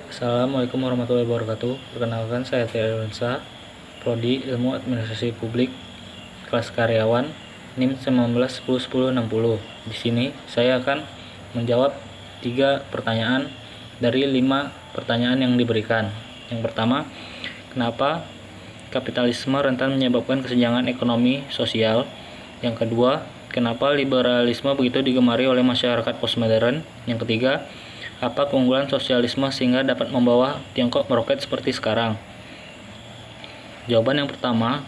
Assalamualaikum warahmatullahi wabarakatuh. Perkenalkan, saya Tia Irwansyah, Prodi Ilmu Administrasi Publik, kelas karyawan, NIM 19101060. Di sini saya akan menjawab 3 pertanyaan dari 5 pertanyaan yang diberikan. Yang pertama, kenapa kapitalisme rentan menyebabkan kesenjangan ekonomi sosial? Yang kedua, kenapa liberalisme begitu digemari oleh masyarakat postmodern? Yang ketiga, apa keunggulan sosialisme sehingga dapat membawa Tiongkok meroket seperti sekarang? Jawaban yang pertama,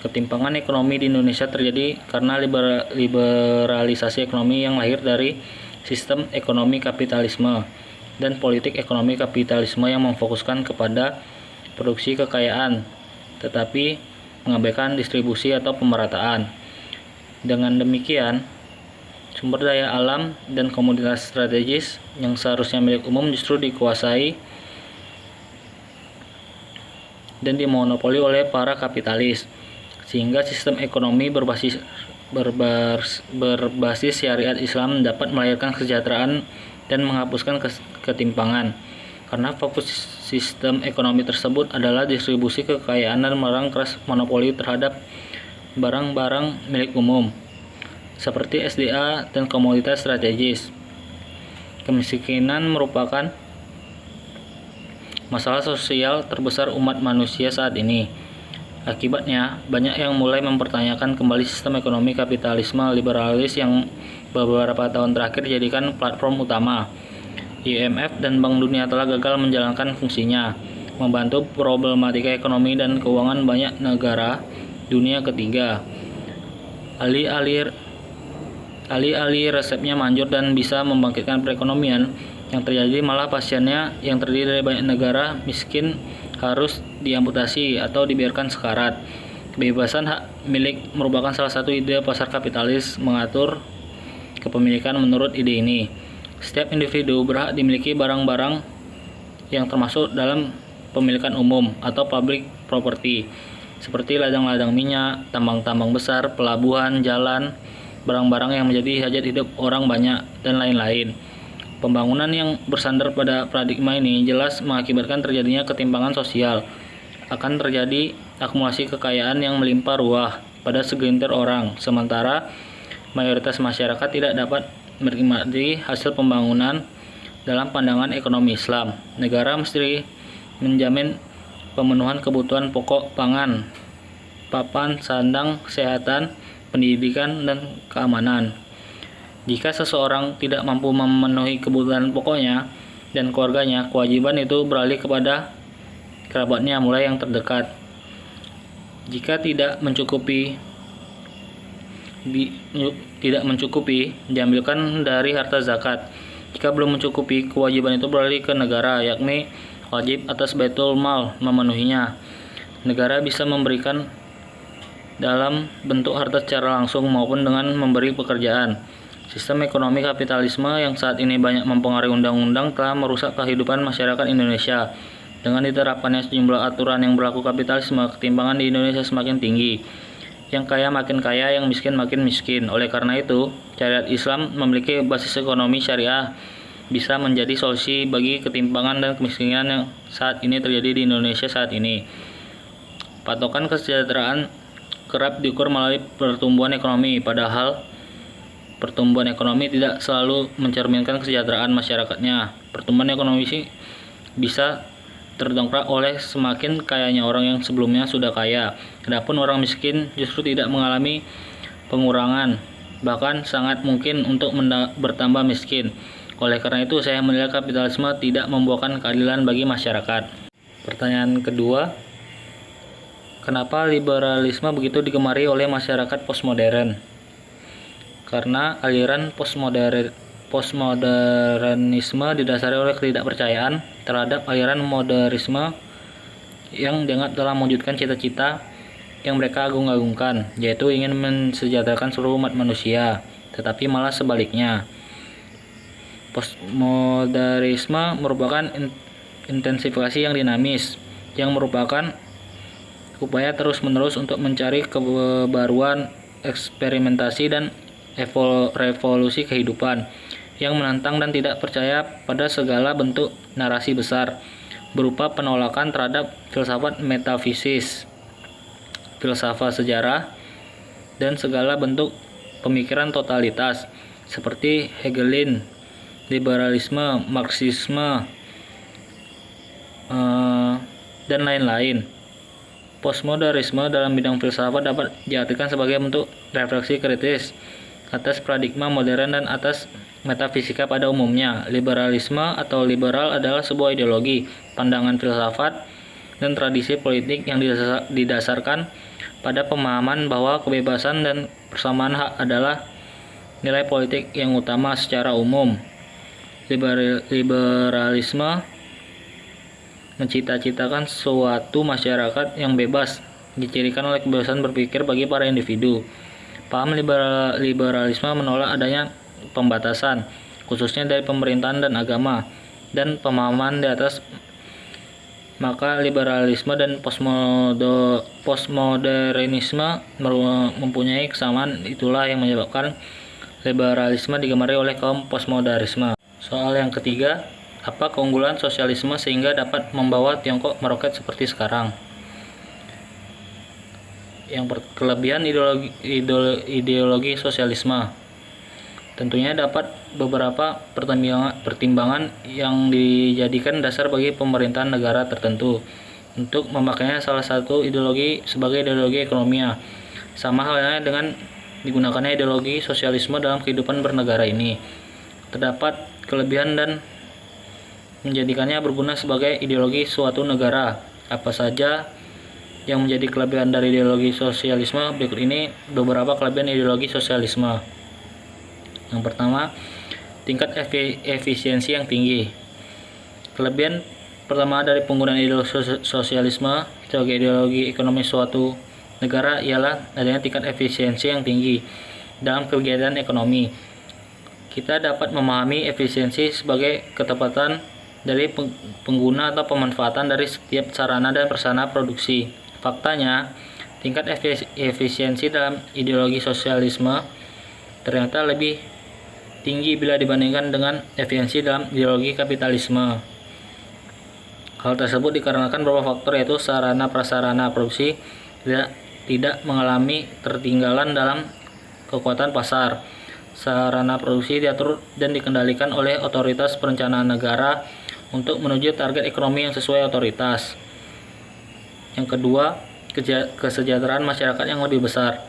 ketimpangan ekonomi di Indonesia terjadi karena liberalisasi ekonomi yang lahir dari sistem ekonomi kapitalisme dan politik ekonomi kapitalisme yang memfokuskan kepada produksi kekayaan, tetapi mengabaikan distribusi atau pemerataan. Dengan demikian, sumber daya alam dan komoditas strategis yang seharusnya milik umum justru dikuasai dan dimonopoli oleh para kapitalis, sehingga sistem ekonomi berbasis syariat Islam dapat melahirkan kesejahteraan dan menghapuskan ketimpangan. Karena fokus sistem ekonomi tersebut adalah distribusi kekayaan dan melarang keras monopoli terhadap barang-barang milik umum seperti SDA dan komoditas strategis. Kemiskinan merupakan masalah sosial terbesar umat manusia saat ini. Akibatnya, banyak yang mulai mempertanyakan kembali sistem ekonomi kapitalisme liberalis yang beberapa tahun terakhir dijadikan platform utama. IMF dan Bank Dunia telah gagal menjalankan fungsinya, membantu problematika ekonomi dan keuangan banyak negara dunia ketiga. Alih-alih resepnya manjur dan bisa membangkitkan perekonomian, yang terjadi malah pasiennya yang terdiri dari banyak negara miskin harus diamputasi atau dibiarkan sekarat. Kebebasan hak milik merupakan salah satu ide pasar kapitalis mengatur kepemilikan. Menurut ide ini, setiap individu berhak dimiliki barang-barang yang termasuk dalam pemilikan umum atau public property, seperti ladang-ladang minyak, tambang-tambang besar, pelabuhan, jalan, barang-barang yang menjadi hajat hidup orang banyak, dan lain-lain. Pembangunan yang bersandar pada paradigma ini jelas mengakibatkan terjadinya ketimpangan sosial. Akan terjadi akumulasi kekayaan yang melimpah ruah pada segelintir orang, sementara mayoritas masyarakat tidak dapat menikmati hasil pembangunan. Dalam pandangan ekonomi Islam, negara mesti menjamin pemenuhan kebutuhan pokok pangan, papan, sandang, kesehatan, pendidikan, dan keamanan. Jika seseorang tidak mampu memenuhi kebutuhan pokoknya dan keluarganya, kewajiban itu beralih kepada kerabatnya mulai yang terdekat. Jika tidak mencukupi, diambilkan dari harta zakat. Jika belum mencukupi, kewajiban itu beralih ke negara, yakni wajib atas Baitul Mal memenuhinya. Negara bisa memberikan dalam bentuk harta secara langsung maupun dengan memberi pekerjaan. Sistem ekonomi kapitalisme yang saat ini banyak mempengaruhi undang-undang telah merusak kehidupan masyarakat Indonesia. Dengan diterapkannya sejumlah aturan yang berlaku kapitalisme, ketimpangan di Indonesia semakin tinggi. Yang kaya makin kaya, yang miskin makin miskin. Oleh karena itu, syariat Islam memiliki basis ekonomi syariah bisa menjadi solusi bagi ketimpangan dan kemiskinan yang saat ini terjadi di Indonesia saat ini. Patokan kesejahteraan kerap diukur melalui pertumbuhan ekonomi, padahal pertumbuhan ekonomi tidak selalu mencerminkan kesejahteraan masyarakatnya. Pertumbuhan ekonomi bisa terdongkrak oleh semakin kayanya orang yang sebelumnya sudah kaya. Adapun orang miskin justru tidak mengalami pengurangan, bahkan sangat mungkin untuk bertambah miskin. Oleh karena itu, saya menilai kapitalisme tidak membuahkan keadilan bagi masyarakat. Pertanyaan kedua, kenapa liberalisme begitu digemari oleh masyarakat postmodern? Karena aliran postmodernisme didasari oleh ketidakpercayaan terhadap aliran modernisme yang dianggap telah mewujudkan cita-cita yang mereka agung-agungkan, yaitu ingin mensejahterakan seluruh umat manusia, tetapi malah sebaliknya. Postmodernisme merupakan intensifikasi yang dinamis, yang merupakan upaya terus-menerus untuk mencari kebaruan, eksperimentasi, dan revolusi kehidupan yang menantang dan tidak percaya pada segala bentuk narasi besar, berupa penolakan terhadap filsafat metafisis, filsafat sejarah, dan segala bentuk pemikiran totalitas seperti Hegelian, liberalisme, Marxisme, dan lain-lain. Postmodernisme dalam bidang filsafat dapat diartikan sebagai bentuk refleksi kritis atas paradigma modern dan atas metafisika pada umumnya. Liberalisme atau liberal adalah sebuah ideologi, pandangan filsafat, dan tradisi politik yang didasarkan pada pemahaman bahwa kebebasan dan persamaan hak adalah nilai politik yang utama secara umum. Liberalisme mencita-citakan suatu masyarakat yang bebas, dicirikan oleh kebebasan berpikir bagi para individu. Paham liberalisme menolak adanya pembatasan, khususnya dari pemerintahan dan agama, dan pemahaman di atas. Maka liberalisme dan postmodernisme mempunyai kesamaan, itulah yang menyebabkan liberalisme digemari oleh kaum postmodernisme. Soal yang ketiga, apa keunggulan sosialisme sehingga dapat membawa Tiongkok meroket seperti sekarang? Yang kelebihan ideologi sosialisme. Tentunya dapat beberapa pertimbangan yang dijadikan dasar bagi pemerintahan negara tertentu untuk memakainya salah satu ideologi sebagai ideologi ekonominya. Sama halnya dengan digunakannya ideologi sosialisme dalam kehidupan bernegara ini. Terdapat kelebihan dan menjadikannya berguna sebagai ideologi suatu negara. Apa saja yang menjadi kelebihan dari ideologi sosialisme? Berikut ini beberapa kelebihan ideologi sosialisme. Yang pertama, tingkat efisiensi yang tinggi. Kelebihan pertama dari penggunaan ideologi sosialisme sebagai ideologi ekonomi suatu negara ialah adanya tingkat efisiensi yang tinggi dalam kegiatan ekonomi. Kita dapat memahami efisiensi sebagai ketepatan dari pengguna atau pemanfaatan dari setiap sarana dan prasarana produksi. Faktanya, tingkat efisiensi dalam ideologi sosialisme ternyata lebih tinggi bila dibandingkan dengan efisiensi dalam ideologi kapitalisme. Hal tersebut dikarenakan beberapa faktor, yaitu sarana prasarana produksi tidak mengalami tertinggalan dalam kekuatan pasar. Sarana produksi diatur dan dikendalikan oleh otoritas perencanaan negara untuk menuju target ekonomi yang sesuai otoritas. Yang kedua, kesejahteraan masyarakat yang lebih besar.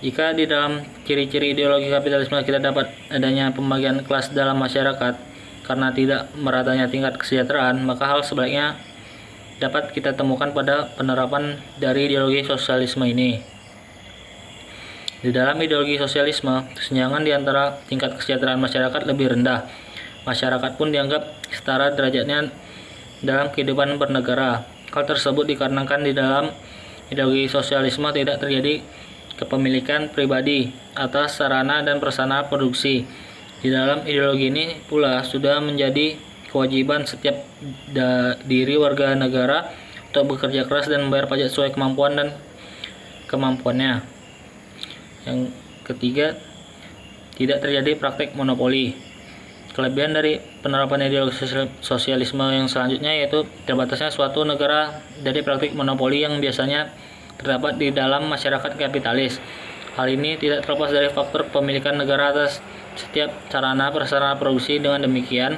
Jika di dalam ciri-ciri ideologi kapitalisme kita dapat adanya pembagian kelas dalam masyarakat karena tidak meratanya tingkat kesejahteraan, maka hal sebaliknya dapat kita temukan pada penerapan dari ideologi sosialisme ini. Di dalam ideologi sosialisme, kesenjangan di antara tingkat kesejahteraan masyarakat lebih rendah. Masyarakat pun dianggap setara derajatnya dalam kehidupan bernegara. Hal tersebut dikarenakan di dalam ideologi sosialisme tidak terjadi kepemilikan pribadi atas sarana dan prasarana produksi. Di dalam ideologi ini pula sudah menjadi kewajiban setiap diri warga negara untuk bekerja keras dan membayar pajak sesuai kemampuan dan kemampuannya. Yang ketiga, tidak terjadi praktek monopoli. Kelebihan dari penerapan ideologi sosialisme yang selanjutnya yaitu terbatasnya suatu negara dari praktik monopoli yang biasanya terdapat di dalam masyarakat kapitalis. Hal ini tidak terlepas dari faktor kepemilikan negara atas setiap sarana prasarana produksi. Dengan demikian,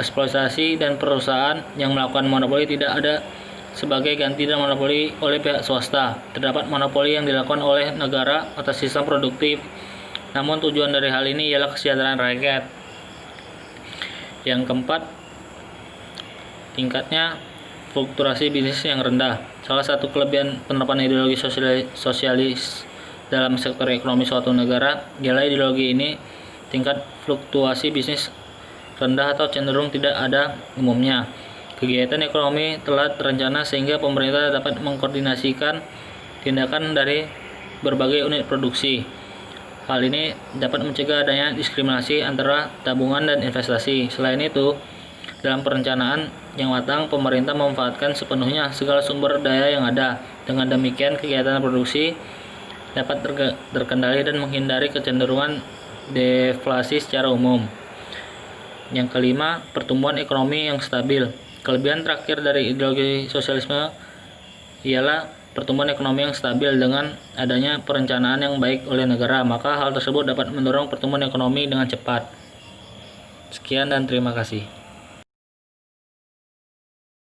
eksploitasi dan perusahaan yang melakukan monopoli tidak ada sebagai ganti dan monopoli oleh pihak swasta. Terdapat monopoli yang dilakukan oleh negara atas sistem produktif. Namun tujuan dari hal ini ialah kesejahteraan rakyat. Yang keempat, tingkatnya fluktuasi bisnis yang rendah. Salah satu kelebihan penerapan ideologi sosialis dalam sektor ekonomi suatu negara ialah ideologi ini tingkat fluktuasi bisnis rendah atau cenderung tidak ada umumnya. Kegiatan ekonomi telah terencana sehingga pemerintah dapat mengkoordinasikan tindakan dari berbagai unit produksi. Hal ini dapat mencegah adanya diskriminasi antara tabungan dan investasi. Selain itu, dalam perencanaan yang matang, pemerintah memanfaatkan sepenuhnya segala sumber daya yang ada. Dengan demikian, kegiatan produksi dapat terkendali dan menghindari kecenderungan deflasi secara umum. Yang kelima, pertumbuhan ekonomi yang stabil. Kelebihan terakhir dari ideologi sosialisme ialah pertumbuhan ekonomi yang stabil dengan adanya perencanaan yang baik oleh negara, maka hal tersebut dapat mendorong pertumbuhan ekonomi dengan cepat. Sekian dan terima kasih.